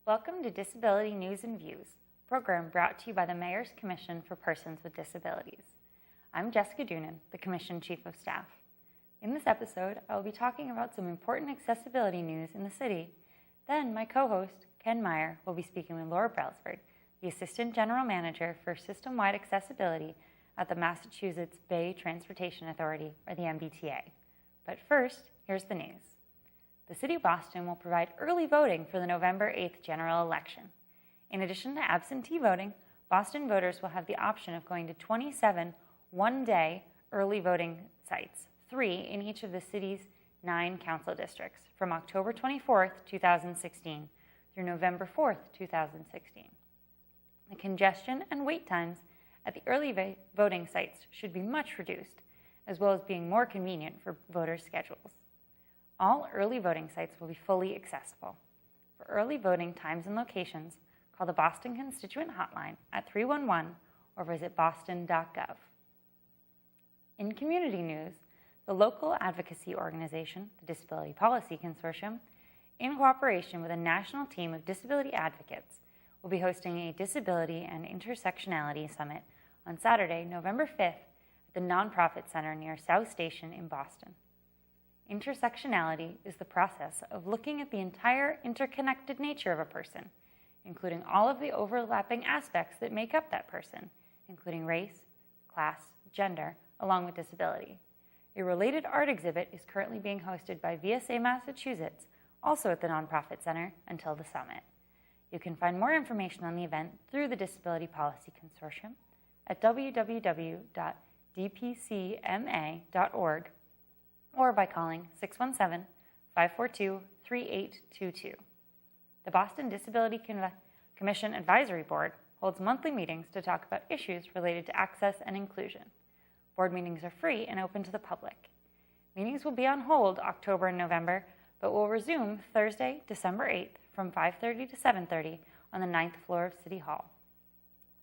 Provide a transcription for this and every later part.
Welcome to Disability News and Views, a program brought to you by the Mayor's Commission for Persons with Disabilities. I'm Jessica Doonan, the Commission Chief of Staff. In this episode, I will be talking about some important accessibility news in the city. Then my co-host, Ken Meyer, will be speaking with Laura Brailsford, the Assistant General Manager for System-Wide Accessibility at the Massachusetts Bay Transportation Authority, or the MBTA. But first, here's the news. The City of Boston will provide early voting for the November 8th general election. In addition to absentee voting, Boston voters will have the option of going to 27 one-day early voting sites, 3 in each of the city's 9 council districts, from October 24th, 2016 through November 4th, 2016. The congestion and wait times at the early voting sites should be much reduced, as well as being more convenient for voters' schedules. All early voting sites will be fully accessible. For early voting times and locations, call the Boston Constituent Hotline at 311 or visit boston.gov. In community news, the local advocacy organization, the Disability Policy Consortium, in cooperation with a national team of disability advocates, will be hosting a Disability and Intersectionality Summit on Saturday, November 5th at the Nonprofit Center near South Station in Boston. Intersectionality is the process of looking at the entire interconnected nature of a person, including all of the overlapping aspects that make up that person, including race, class, gender, along with disability. A related art exhibit is currently being hosted by VSA Massachusetts, also at the Nonprofit Center, until the summit. You can find more information on the event through the Disability Policy Consortium at www.dpcma.org or by calling 617-542-3822. The Boston Disability Commission Advisory Board holds monthly meetings to talk about issues related to access and inclusion. Board meetings are free and open to the public. Meetings will be on hold October and November, but will resume Thursday, December 8th from 5:30 to 7:30 on the 9th floor of City Hall.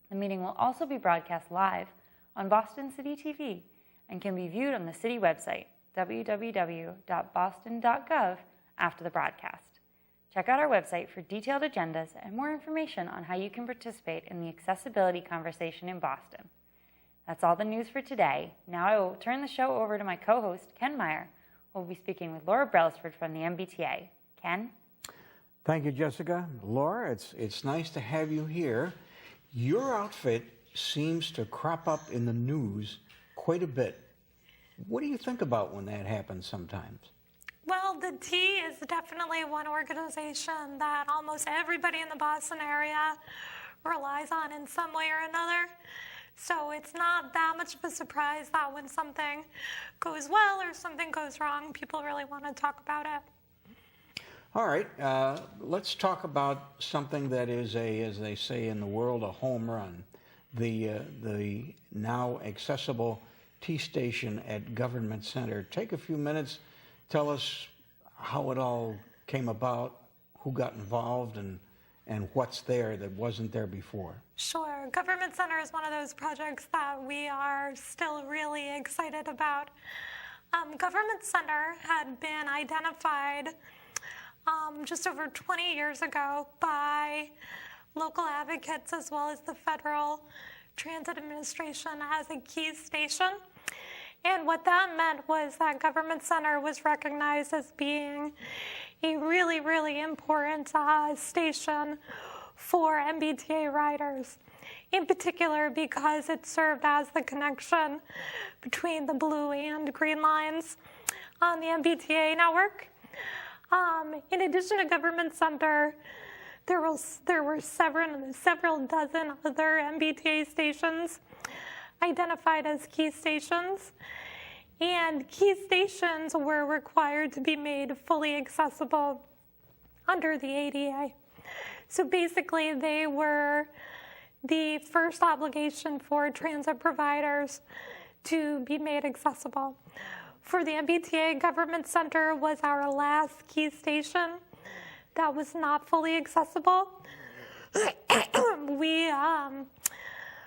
The meeting will also be broadcast live on Boston City TV and can be viewed on the city website, www.boston.gov, after the broadcast. Check out our website for detailed agendas and more information on how you can participate in the accessibility conversation in Boston. That's all the news for today. Now I will turn the show over to my co-host, Ken Meyer, who will be speaking with Laura Brailsford from the MBTA. Ken? Thank you, Jessica. Laura, it's nice to have you here. Your outfit seems to crop up in the news quite a bit. What do you think about when that happens sometimes? Well, the T is definitely one organization that almost everybody in the Boston area relies on in some way or another. So it's not that much of a surprise that when something goes well or something goes wrong, people really want to talk about it. All right, let's talk about something that is as they say in the world, a home run. The now accessible T-Station at Government Center. Take a few minutes, tell us how it all came about, who got involved, and what's there that wasn't there before. Sure. Government Center is one of those projects that we are still really excited about. Government Center had been identified just over 20 years ago by local advocates as well as the Federal Transit Administration as a key station. And what that meant was that Government Center was recognized as being a really, really important station for MBTA riders, in particular because it served as the connection between the blue and green lines on the MBTA network. In addition to Government Center, there were several dozen other MBTA stations identified as key stations, and key stations were required to be made fully accessible under the ADA. So basically, they were the first obligation for transit providers to be made accessible. For the MBTA, Government Center was our last key station that was not fully accessible. We,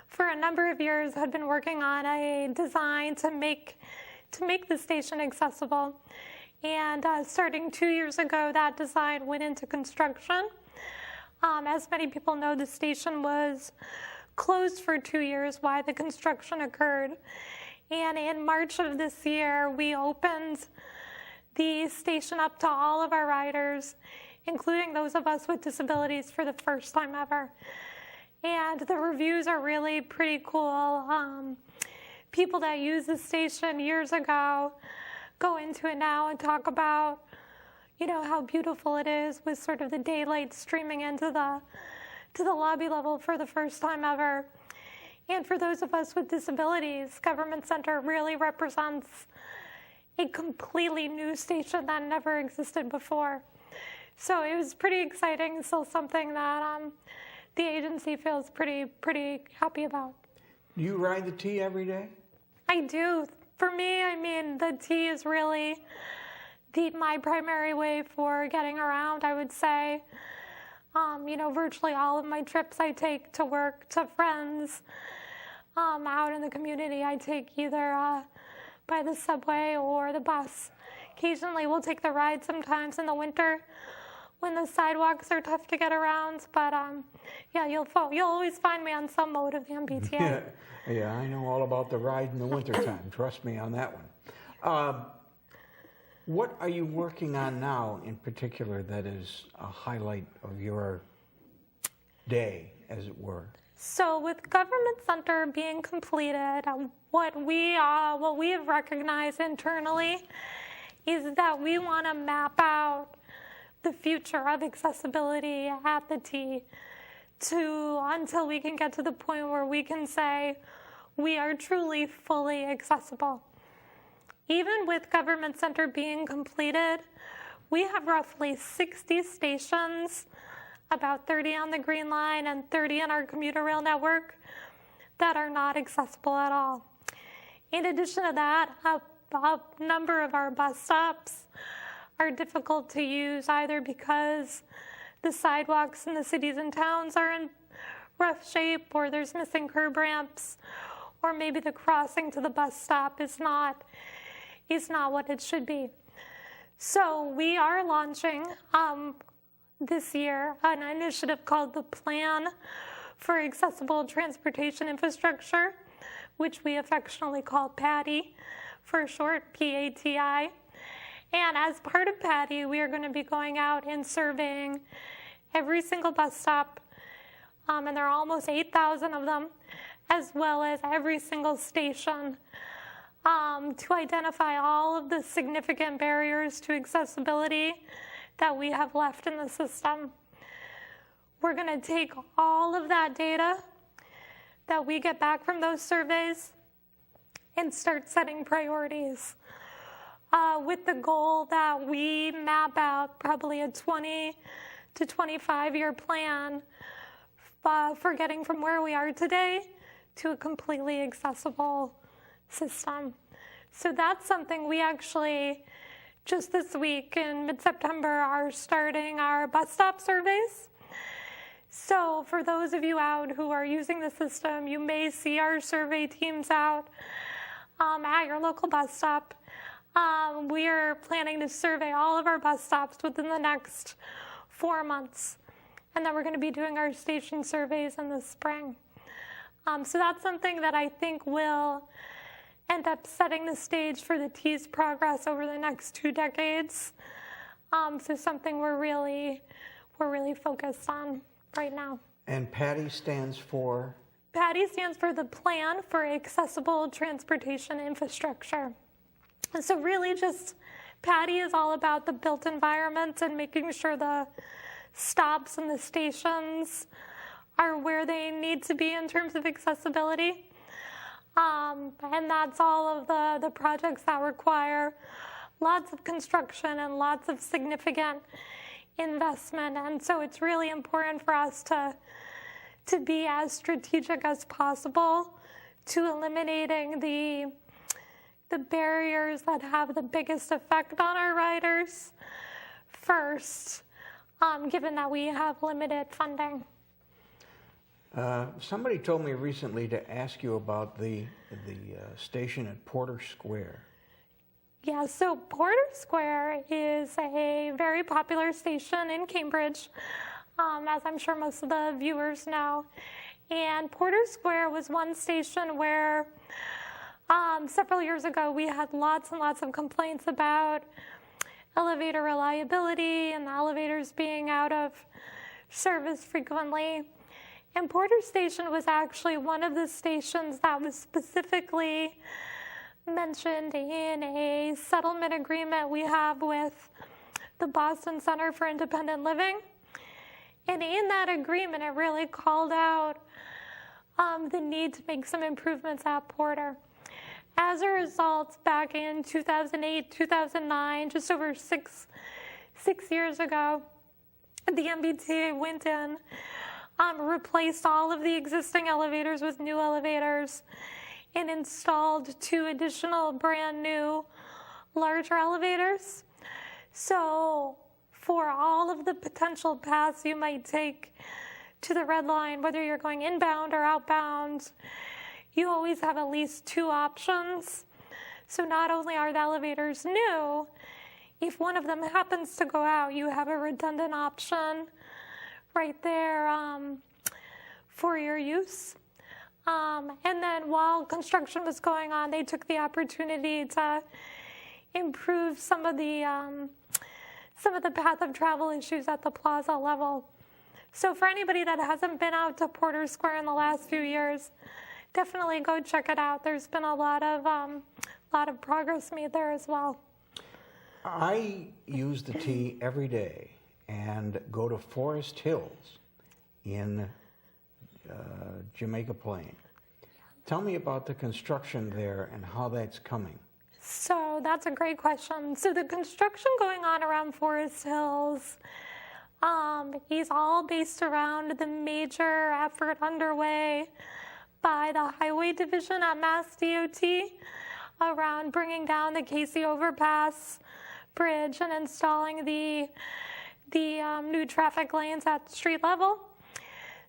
for a number of years, had been working on a design to make the station accessible. And starting 2 years ago, that design went into construction. As many people know, the station was closed for 2 years while the construction occurred. And in March of this year, we opened the station up to all of our riders, including those of us with disabilities, for the first time ever. And the reviews are really pretty cool. People that used the station years ago go into it now and talk about, how beautiful it is with sort of the daylight streaming into the lobby level for the first time ever. And for those of us with disabilities, Government Center really represents a completely new station that never existed before. So it was pretty exciting, still something that the agency feels pretty happy about. Do you ride the T every day? I do. For me, the T is really my primary way for getting around, I would say. Virtually all of my trips I take to work, to friends, out in the community, I take either by the subway or the bus. Occasionally we'll take the ride sometimes in the winter when the sidewalks are tough to get around, but you'll always find me on some mode of the MBTA. Yeah, I know all about the ride in the wintertime. Trust me on that one. What are you working on now in particular that is a highlight of your day, as it were? So with Government Center being completed, what we have recognized internally is that we want to map out the future of accessibility at the T until we can get to the point where we can say we are truly fully accessible. Even with Government Center being completed, we have roughly 60 stations, about 30 on the Green Line and 30 in our commuter rail network, that are not accessible at all. In addition to that, a number of our bus stops are difficult to use, either because the sidewalks in the cities and towns are in rough shape, or there's missing curb ramps, or maybe the crossing to the bus stop is not what it should be. So we are launching this year an initiative called the Plan for Accessible Transportation Infrastructure, which we affectionately call PATI for short, PATI. And as part of PATI, we are going to be going out and surveying every single bus stop, and there are almost 8,000 of them, as well as every single station, to identify all of the significant barriers to accessibility that we have left in the system. We're going to take all of that data that we get back from those surveys and start setting priorities, with the goal that we map out probably a 20 to 25-year plan for getting from where we are today to a completely accessible system. So that's something we actually, just this week in mid-September, are starting our bus stop surveys. So for those of you out who are using the system, you may see our survey teams out at your local bus stop. We are planning to survey all of our bus stops within the next 4 months. And then we're going to be doing our station surveys in the spring. So that's something that I think will end up setting the stage for the T's progress over the next 2 decades. So something we're really focused on right now. And PATI stands for? PATI stands for the Plan for Accessible Transportation Infrastructure. And so really just PATI is all about the built environment and making sure the stops and the stations are where they need to be in terms of accessibility. And that's all of the projects that require lots of construction and lots of significant investment. And so it's really important for us to be as strategic as possible to eliminating the barriers that have the biggest effect on our riders first, given that we have limited funding. Somebody told me recently to ask you about the station at Porter Square. Yeah, so Porter Square is a very popular station in Cambridge. as I'm sure most of the viewers know. And Porter Square was one station where several years ago we had lots and lots of complaints about elevator reliability and the elevators being out of service frequently. And Porter Station was actually one of the stations that was specifically mentioned in a settlement agreement we have with the Boston Center for Independent Living. And in that agreement, it really called out the need to make some improvements at Porter. As a result, back in 2008, 2009, just over six years ago, the MBTA went in, replaced all of the existing elevators with new elevators, and installed 2 additional brand new larger elevators. So for all of the potential paths you might take to the Red Line, whether you're going inbound or outbound, you always have at least 2 options. So not only are the elevators new, if one of them happens to go out, you have a redundant option right there for your use. And then while construction was going on, they took the opportunity to improve some of the path of travel issues at the plaza level. So for anybody that hasn't been out to Porter Square in the last few years, definitely go check it out. There's been a lot of progress made there as well. I use the T every day and go to Forest Hills in Jamaica Plain. Tell me about the construction there and how that's coming. So that's a great question. So the construction going on around Forest Hills is all based around the major effort underway by the Highway Division at Mass DOT around bringing down the Casey Overpass Bridge and installing the new traffic lanes at street level.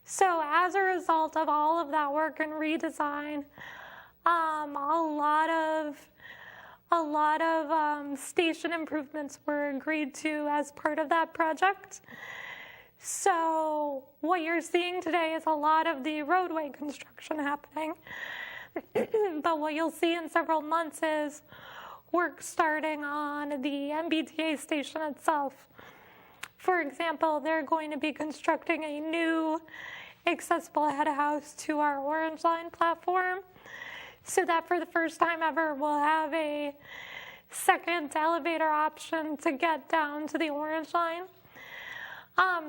So as a result of all of that work and redesign, a lot of station improvements were agreed to as part of that project. So what you're seeing today is a lot of the roadway construction happening. But what you'll see in several months is work starting on the MBTA station itself. For example, they're going to be constructing a new accessible head house to our Orange Line platform, so that for the first time ever, we'll have a second elevator option to get down to the Orange Line.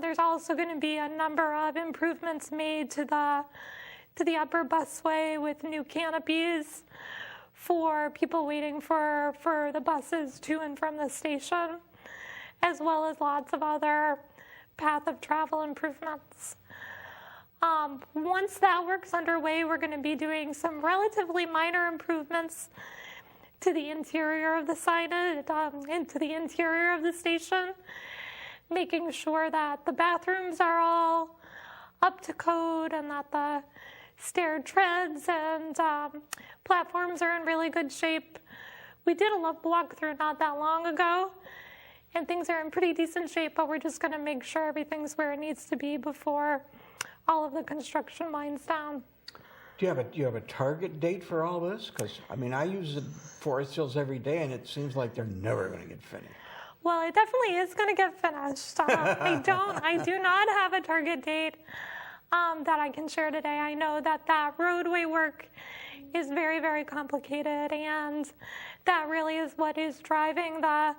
There's also going to be a number of improvements made to the upper busway with new canopies for people waiting for the buses to and from the station, as well as lots of other path of travel improvements. Once that work's underway, we're going to be doing some relatively minor improvements to the interior of the signage, into the interior of the station, making sure that the bathrooms are all up to code and that the stair treads and platforms are in really good shape. We did a walkthrough not that long ago, and things are in pretty decent shape, but we're just going to make sure everything's where it needs to be before all of the construction winds down. Do you have a target date for all this? Because I mean, I use the Forest Hills every day, and it seems like they're never going to get finished. Well, it definitely is going to get finished. I do not have a target date that I can share today. I know that roadway work is very, very complicated, and that really is what is driving the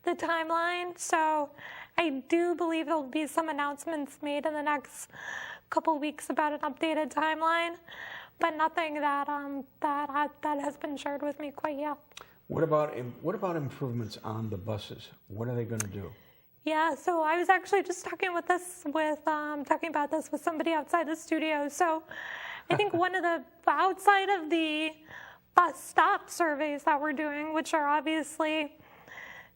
timeline. So I do believe there'll be some announcements made in the next couple weeks about an updated timeline, but nothing that has been shared with me quite yet. What about improvements on the buses? What are they going to do? Yeah, so I was actually just talking about this with somebody outside the studio. So I think one of the outside of the bus stop surveys that we're doing, which are obviously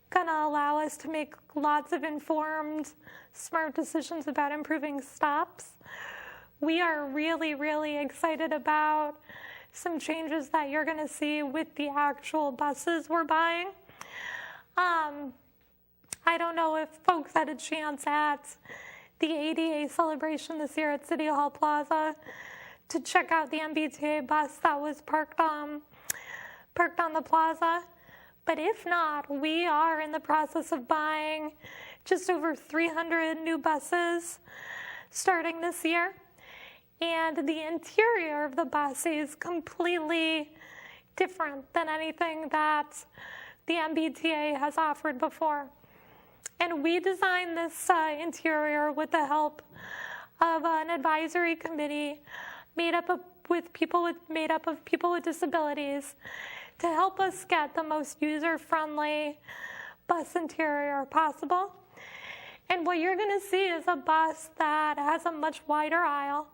going to allow us to make lots of informed, smart decisions about improving stops, we are really, really excited about some changes that you're going to see with the actual buses we're buying. I don't know if folks had a chance at the ADA celebration this year at City Hall Plaza to check out the MBTA bus that was parked on the plaza. But if not, we are in the process of buying just over 300 new buses starting this year. And the interior of the bus is completely different than anything that the MBTA has offered before. And we designed this interior with the help of an advisory committee made up of people with disabilities to help us get the most user-friendly bus interior possible. And what you're going to see is a bus that has a much wider aisle,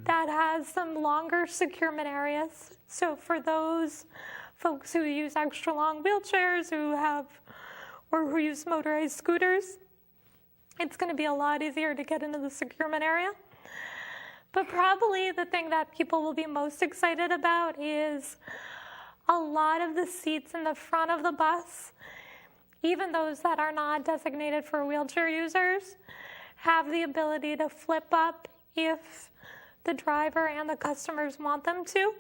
that has some longer securement areas. So for those folks who use extra long wheelchairs, who use motorized scooters, it's going to be a lot easier to get into the securement area. But probably the thing that people will be most excited about is a lot of the seats in the front of the bus, even those that are not designated for wheelchair users, have the ability to flip up if the driver and the customers want them to.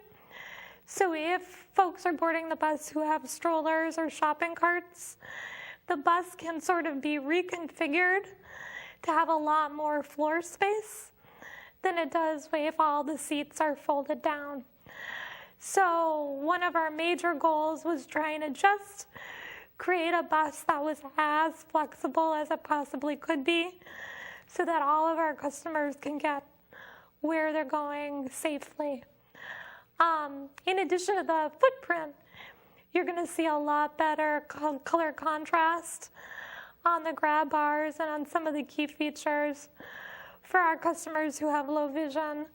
So if folks are boarding the bus who have strollers or shopping carts, the bus can sort of be reconfigured to have a lot more floor space than it does if all the seats are folded down. So one of our major goals was trying to just create a bus that was as flexible as it possibly could be so that all of our customers can get where they're going safely. In addition to the footprint, you're going to see a lot better color contrast on the grab bars and on some of the key features for our customers who have low vision,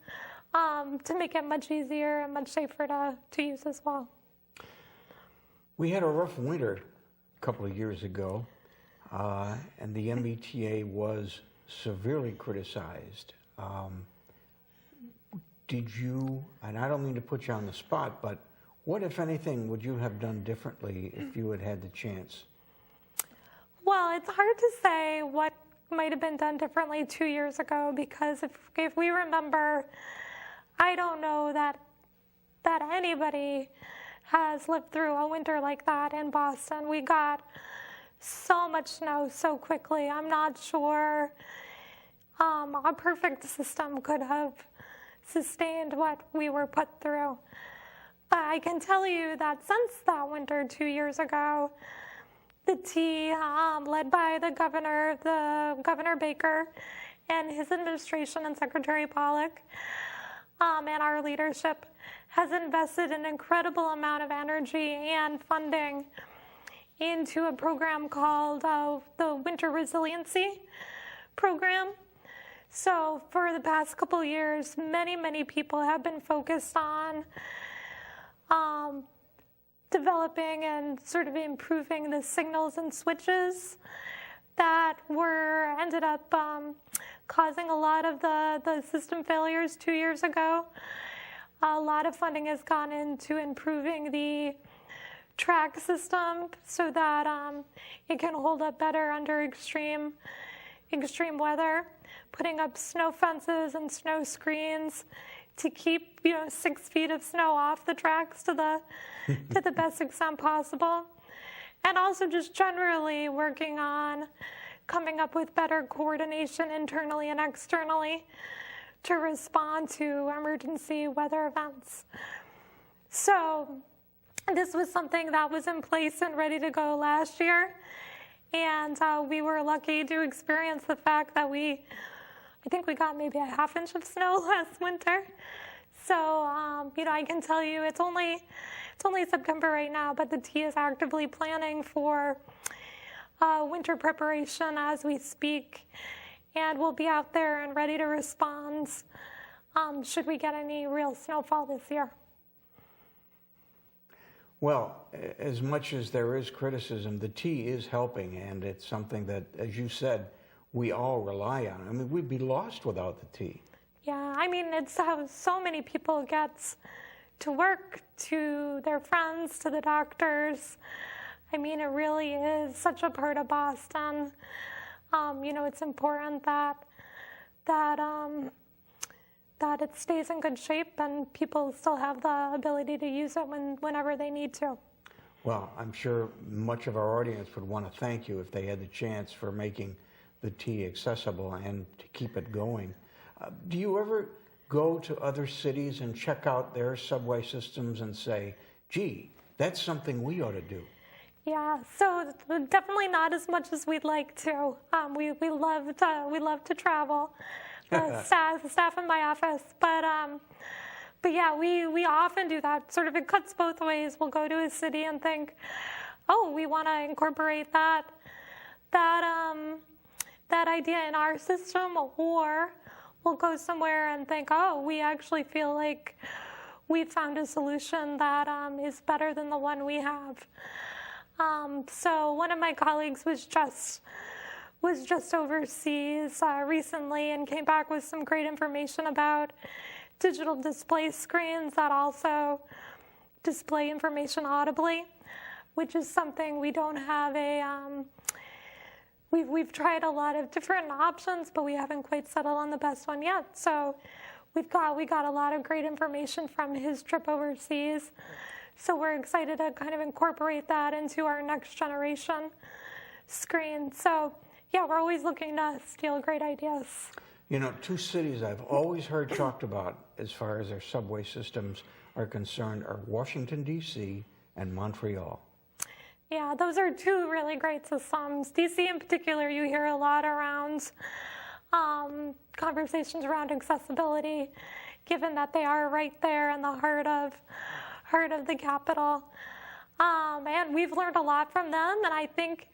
to make it much easier and much safer to use as well. We had a rough winter a couple of years ago, and the MBTA was severely criticized. Did you, and I don't mean to put you on the spot, but what, if anything, would you have done differently if you had had the chance? Well, it's hard to say what might have been done differently 2 years ago, because if we remember, I don't know that anybody has lived through a winter like that in Boston. We got so much snow so quickly. I'm not sure a perfect system could have sustained what we were put through. But I can tell you that since that winter 2 years ago, the T, led by the Governor Baker and his administration and Secretary Pollack, and our leadership, has invested an incredible amount of energy and funding into a program called the Winter Resiliency Program. So for the past couple of years, many people have been focused on developing and sort of improving the signals and switches that ended up causing a lot of the system failures 2 years ago. A lot of funding has gone into improving the track system so that it can hold up better under extreme weather, putting up snow fences and snow screens to keep 6 feet of snow off the tracks to the best extent possible, and also just generally working on coming up with better coordination internally and externally to respond to emergency weather events. So this was something that was in place and ready to go last year, and we were lucky to experience the fact that I think we got maybe a half inch of snow last winter. So I can tell you it's only September right now, but the T is actively planning for winter preparation as we speak, and we'll be out there and ready to respond should we get any real snowfall this year. Well, as much as there is criticism, the T is helping, and it's something that, as you said, we all rely on. I mean, we'd be lost without the T. Yeah, I mean, it's how so many people get to work, to their friends, to the doctors. I mean, it really is such a part of Boston. It's important that it stays in good shape and people still have the ability to use it whenever they need to. Well, I'm sure much of our audience would want to thank you if they had the chance for making the tea accessible and to keep it going. Do you ever go to other cities and check out their subway systems and say, gee, that's something we ought to do? Yeah, so definitely not as much as we'd like to. We love to travel, the staff in my office, but yeah, we often do that. Sort of, it cuts both ways. We'll go to a city and think, oh, we want to incorporate that idea in our system, or we'll go somewhere and think, oh, we actually feel like we've found a solution that is better than the one we have. So one of my colleagues was just overseas recently and came back with some great information about digital display screens that also display information audibly, which is something we don't have we've tried a lot of different options, but we haven't quite settled on the best one yet. So we got a lot of great information from his trip overseas. So we're excited to kind of incorporate that into our next generation screen. So yeah, we're always looking to steal great ideas. Two cities I've always heard talked about as far as their subway systems are concerned are Washington, D.C. and Montreal. Yeah, those are two really great systems. D.C. in particular, you hear a lot around conversations around accessibility, given that they are right there in the heart of the capital. And we've learned a lot from them, and I think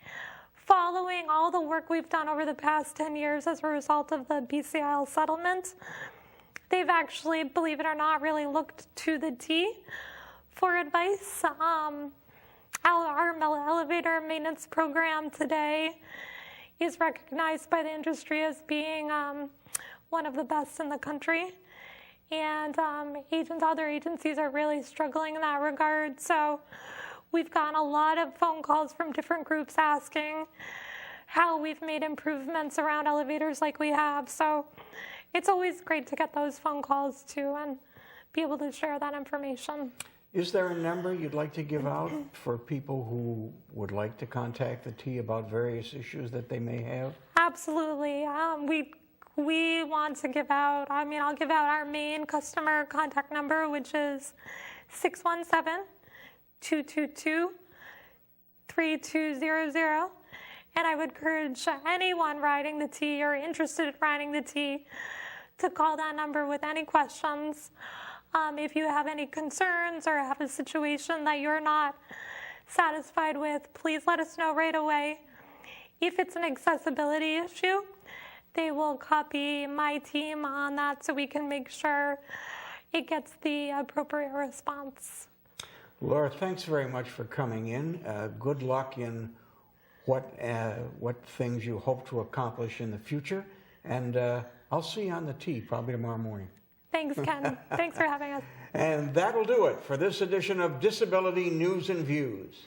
following all the work we've done over the past 10 years as a result of the BCIL settlement, they've actually, believe it or not, really looked to the T for advice. Our elevator maintenance program today is recognized by the industry as being one of the best in the country. And other agencies are really struggling in that regard. So we've gotten a lot of phone calls from different groups asking how we've made improvements around elevators like we have. So it's always great to get those phone calls too and be able to share that information. Is there a number you'd like to give out for people who would like to contact the T about various issues that they may have? Absolutely. We want to give out, I'll give out our main customer contact number, which is 617-222-3200. And I would encourage anyone riding the T or interested in riding the T to call that number with any questions. If you have any concerns or have a situation that you're not satisfied with, please let us know right away. If it's an accessibility issue, they will copy my team on that so we can make sure it gets the appropriate response. Laura, thanks very much for coming in. Good luck in what things you hope to accomplish in the future. And I'll see you on the T probably tomorrow morning. Thanks, Ken. Thanks for having us. And that'll do it for this edition of Disability News and Views.